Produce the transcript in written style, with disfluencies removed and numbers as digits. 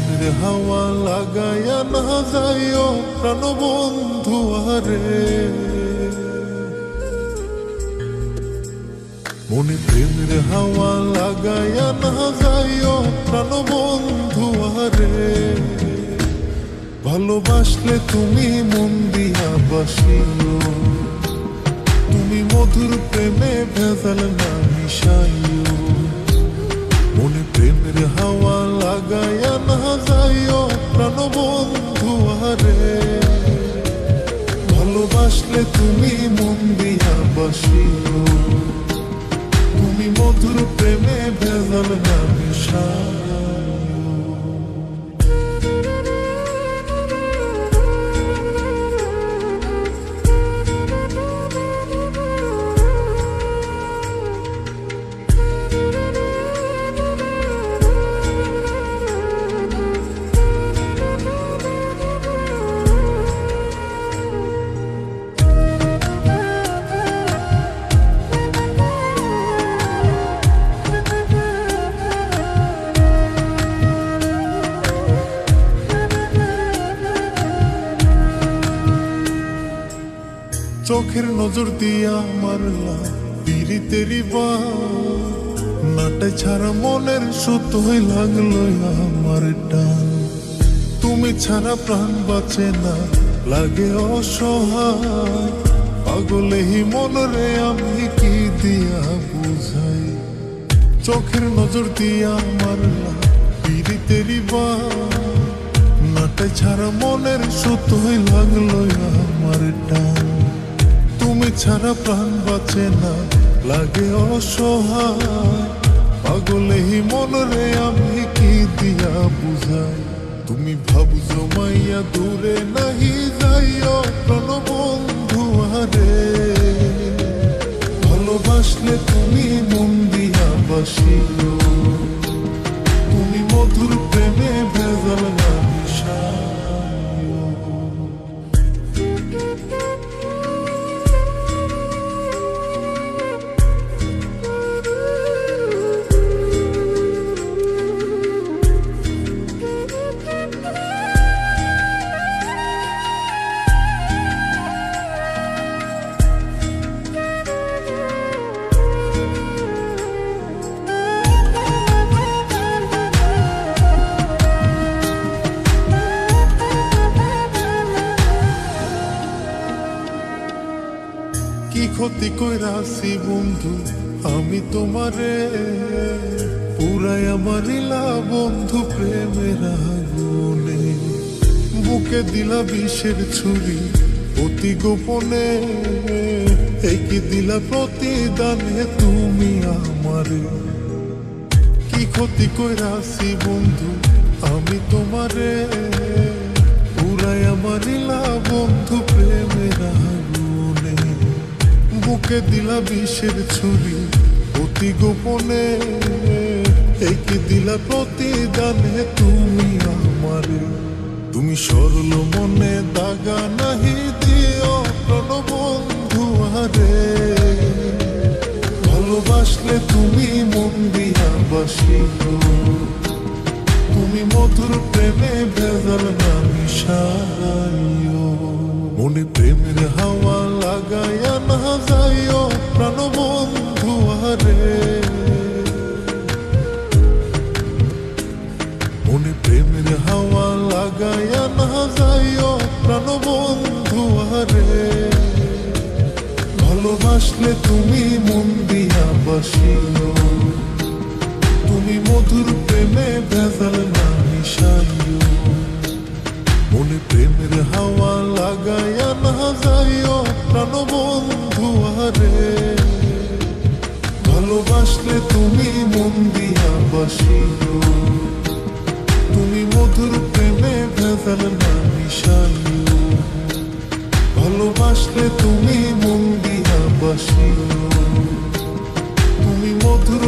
প্রেমের হাওয়া লাগাইয়া না যাইও প্রাণ বন্ধু আরে, মনে প্রেমের হাওয়া লাগাইয়া না যাইও প্রাণ বন্ধু আরে। ভালোবাসলে তুমি মন দিয়া বাসিও, তুমি মধুর প্রেমে ভেজাল না মিশাইও। মনে প্রেমের হাওয়া লাগাইয়া না যাইও প্রাণ বন্ধু আরে। ভালোবাসলে তুমি মন দিয়া বাসিও, তুমি মধুর প্রেমে ভেজাল না মিশাইও। চোখের নজর দিয়া মারলা পিরিতেরি বা নাটে ছাড়া মনের সুতোই লাগলো আমার টান। তুমি ছাড়া প্রাণ বাঁচে না লাগে অসহায়, পাগলেহি মন রে আমি কি দিয়া বুঝাই। চোখের নজর দিয়া মারলা পিরিতেরি বা নাটে ছাড়া মনের সুতোই লাগলো আমার টান। তুমি ছাড়া প্রাণ বাঁচে না লাগে অসহায়, পাগলেহি মন রে আমি কি দিয়া বুঝাই। তুমি ভাবছো মাইয়া দূরে নাহি যাইও প্রাণ বন্ধু আরে। ভালোবাসলে তুমি মন দিয়া বাসিও, তুমি মধুর প্রেমে ভেজাল না মিশাইও। কি ক্ষতি কইরাছি বন্ধু আমি তোমারে, পুরাই আমার ইলা বন্ধু প্রেমের আগুনে। বুকে দিলা বিষের ছুরি অতি গোপনে, এই কি দিলা প্রতিদানে তুমি আমারে। কি ক্ষতি কইরাছি বন্ধু আমি তোমারে, পুরাই আমার ইলা বন্ধু প্রেমের আগুনে। বুকে দিলা বিষের ছুরি অতি গোপনে, এই কি দিলা প্রতিদানে তুমি আমারে। তুমি সরল মনে দাগা নাহি দিও প্রাণ বন্ধু আরে। ভালোবাসলে তুমি মন দিয়া বাসিও, তুমি মধুর প্রেমে ভেজাল না মিশাইও। মনে প্রেমের হাওয়া লাগাইয়া না যাইও প্রাণ বন্ধু আরে। মনে প্রেমের হাওয়া লাগাইয়া না যাইও প্রাণ বন্ধু আরে। ভালোবাসলে তুমি মন দিয়া বাসিও, তুমি মধুর প্রেমে ভেজাল না মিশাইও। মনে প্রেমের হাওয়া লাগাইয়া না যাইও প্রাণ বন্ধু আরে। ভালোবাসলে তুমি মন দিয়া বাসিও, তুমি মধুর প্রেমে ভেজাল না মিশাইও। ভালোবাসলে তুমি মন দিয়া বাসিও, তুমি মধুর